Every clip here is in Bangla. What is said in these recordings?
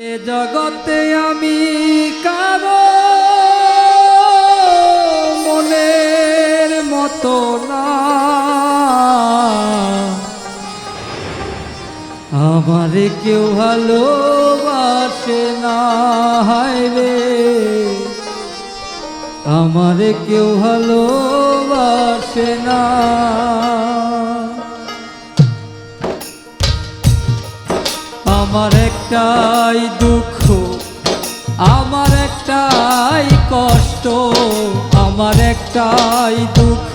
এ জগতে আমি কারো মনের মতো না, আমারে কেউ ভালোবাসে না। হায় রে, আমারে কেউ ভালোবাসে না। আমার একটাই দুঃখ, আমার একটাই কষ্ট, আমার একটাই দুঃখ,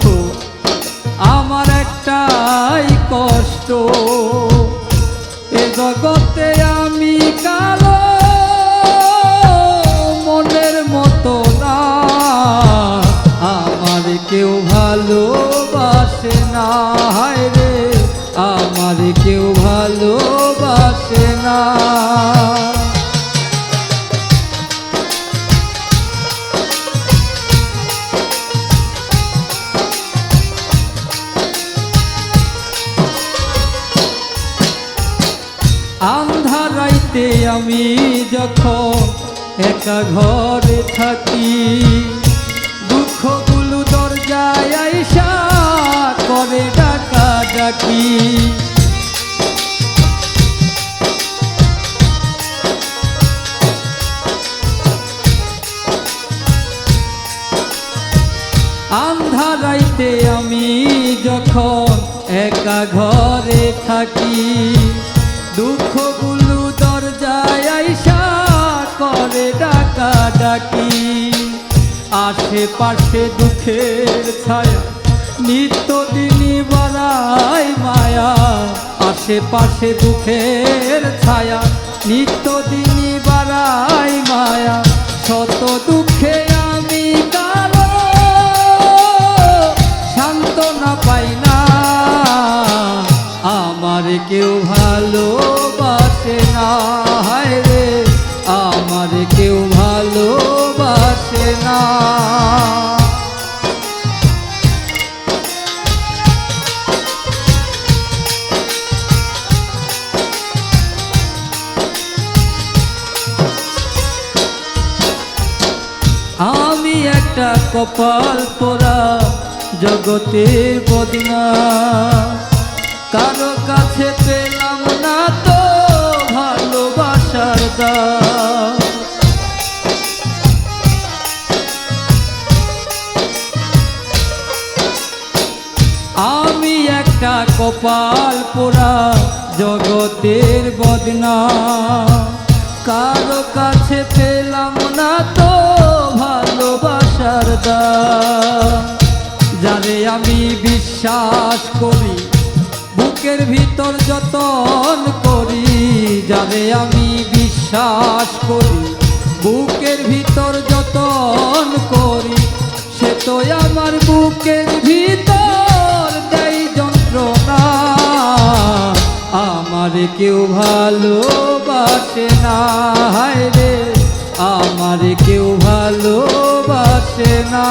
আমার একটাই কষ্ট। এ জগতে আমি কারো মনের মতো না, আমার কেউ ভালোবাসে না। হায় রে, আমার কেউ ভালোবাসে না। আন্ধার রাইতে আমি যখন একা ঘরে থাকি, দুঃখগুলো দরজায় আইসা করে ডাকাডাকি। আন্ধার রাইতে আমি যখন একা ঘরে থাকি, দুঃখগুলো দরজায় আইসা করে ডাকাডাকি। আশেপাশে দুঃখের ছায়া নিত্যদিনই বাড়ায় মায়া, আশেপাশে দুঃখের ছায়া নিত্যদিনই বাড়ায় মায়া। শত দুঃখে আমি কারো সান্ত্বনা পাই না, আমার কেউ ভালোবাসে না। হায় রে, আমার কেউ ভালোবাসে না। আমি একটা কপাল পোড়া জগতের বদনা, কারো কাছে পেলাম না তো ভালোবাসার দাম। আমি একটা কপাল পোড়া জগতের বদনা, কারো কাছে পেলাম না তো ভালোবাসার দাম। যারে আমি বিশ্বাস করি বুকের ভিতর যতন করি, যারে আমি বিশ্বাস করি বুকের ভিতর যতন করি, সে তো আমার বুকের ভিতর দেয় যন্ত্রণা। আমার কেউ ভালোবাসে না। হায় রে, আমার কেউ ভালোবাসে না।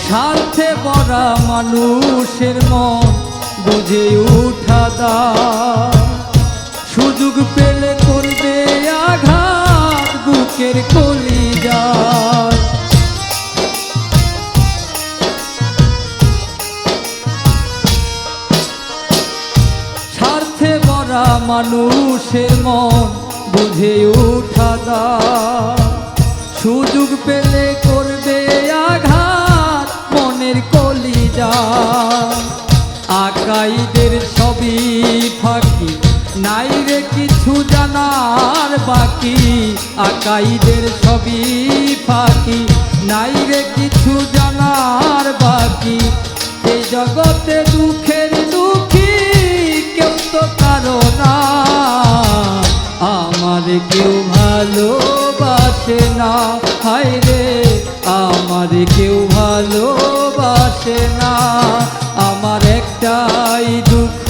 স্বার্থে ভরা মানুষের মন বুঝে উঠা দা, সুযোগ পেলে করবে আঘাত বুকের কলিজায়। স্বার্থে ভরা মানুষের মন বুঝে উঠা দা, সুযোগ পেলে করবে আঘাত মনের কলিজায়। আকাইদের সবই ফাঁকি, নাই রে কিছু জানার বাকি। আকাইদের সবই ফাঁকি, নাই রে কিছু জানার বাকি। এই জগতে দুঃখের দুঃখী কেউ তো কারো না, আমার কেউ ভালোবাসে না। হায় রে, আমার কেউ ভালোবাসে না। আমার একটাই দুঃখ,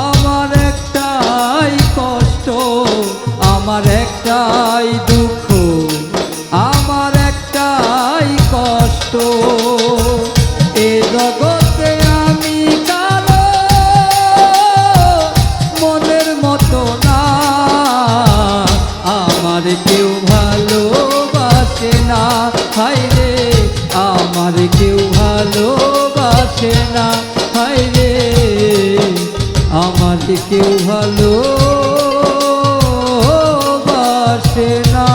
আমার একটাই কষ্ট, আমার একটাই দুঃখ, না, হায় রে আমার কেউ ভালোবাসে না, হায় রে আমার কেউ ভালোবাসে না।